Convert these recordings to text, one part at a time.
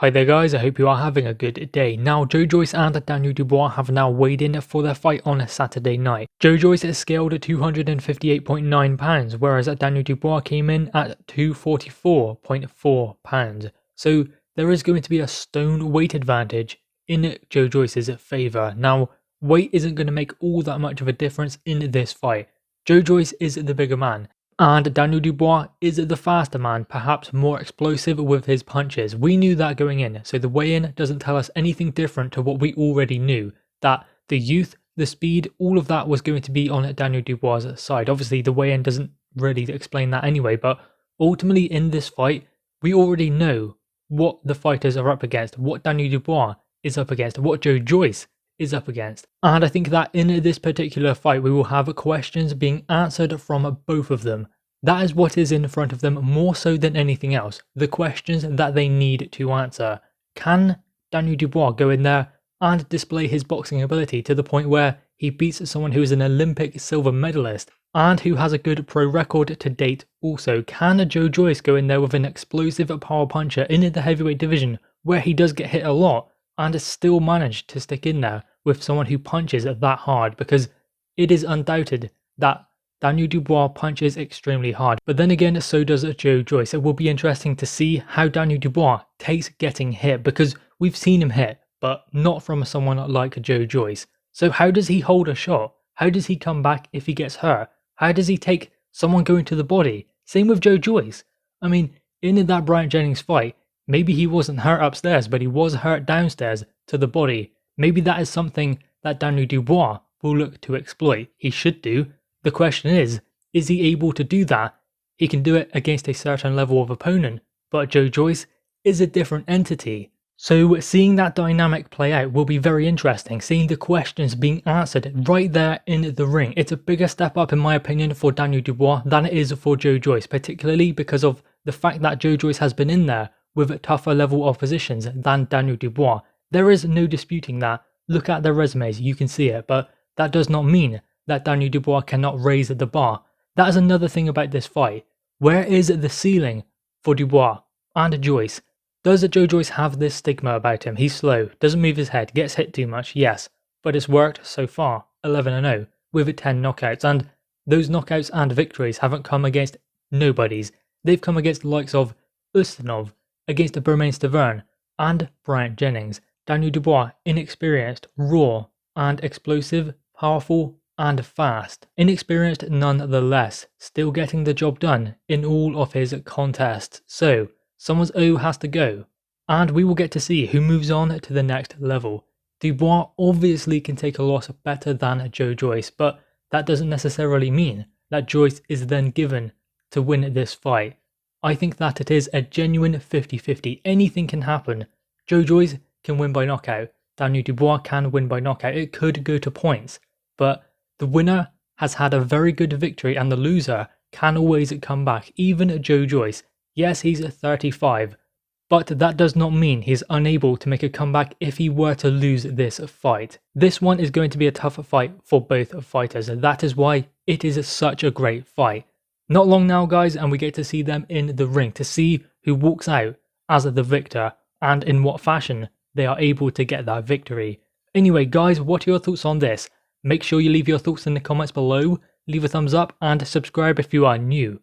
Hi there guys, I hope you are having a good day. Now Joyce and Daniel Dubois have now weighed in for their fight on Saturday night. Joyce is scaled at 258.9 pounds, whereas Daniel Dubois came in at 244.4 pounds. So there is going to be a stone weight advantage in Joyce's favour. Now weight isn't going to make all that much of a difference in this fight. Joyce is the bigger man, and Daniel Dubois is the faster man, perhaps more explosive with his punches. We knew that going in, so the weigh-in doesn't tell us anything different to what we already knew. That the youth, the speed, all of that was going to be on Daniel Dubois' side. Obviously the weigh-in doesn't really explain that anyway, but ultimately in this fight, we already know what the fighters are up against, what Daniel Dubois is up against, what Joyce is up against. And I think that in this particular fight we will have questions being answered from both of them. That is what is in front of them more so than anything else. The questions that they need to answer. Can Daniel Dubois go in there and display his boxing ability to the point where he beats someone who is an Olympic silver medalist and who has a good pro record to date also? Can Joyce go in there with an explosive power puncher in the heavyweight division where he does get hit a lot and still manage to stick in there with someone who punches that hard? Because it is undoubted that Daniel Dubois punches extremely hard, but then again so does Joyce. It will be interesting to see how Daniel Dubois takes getting hit, because we've seen him hit, but not from someone like Joyce. So how does he hold a shot? How does he come back if he gets hurt? How does he take someone going to the body? Same with Joyce. I mean, in that Bryant Jennings fight, maybe he wasn't hurt upstairs, but he was hurt downstairs to the body. Maybe that is something that Daniel Dubois will look to exploit. He should do. The question is he able to do that? He can do it against a certain level of opponent, but Joyce is a different entity. So seeing that dynamic play out will be very interesting, seeing the questions being answered right there in the ring. It's a bigger step up in my opinion for Daniel Dubois than it is for Joyce, particularly because of the fact that Joyce has been in there with tougher level oppositions than Daniel Dubois. There is no disputing that. Look at their resumes, you can see it, but that does not mean that Daniel Dubois cannot raise the bar. That is another thing about this fight. Where is the ceiling for Dubois and Joyce? Does Joyce have this stigma about him? He's slow, doesn't move his head, gets hit too much, yes, but it's worked so far, 11-0, with 10 knockouts, and those knockouts and victories haven't come against nobodies. They've come against the likes of Ustinov, against Bermain Stavern, and Bryant Jennings. Daniel Dubois, inexperienced, raw, and explosive, powerful, and fast. Inexperienced nonetheless, still getting the job done in all of his contests. So, someone's O has to go, and we will get to see who moves on to the next level. Dubois obviously can take a loss better than Joyce, but that doesn't necessarily mean that Joyce is then given to win this fight. I think that it is a genuine 50-50. Anything can happen. Joyce can win by knockout. Daniel Dubois can win by knockout. It could go to points, but the winner has had a very good victory and the loser can always come back. Even Joyce, yes, he's 35, but that does not mean he's unable to make a comeback if he were to lose this fight. This one is going to be a tough fight for both fighters. That is why it is such a great fight. Not long now guys, and we get to see them in the ring to see who walks out as the victor and in what fashion they are able to get that victory. Anyway guys, what are your thoughts on this? Make sure you leave your thoughts in the comments below, leave a thumbs up and subscribe if you are new.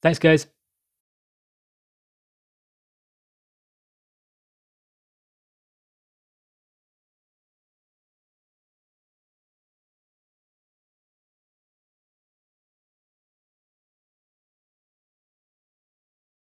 Thanks guys.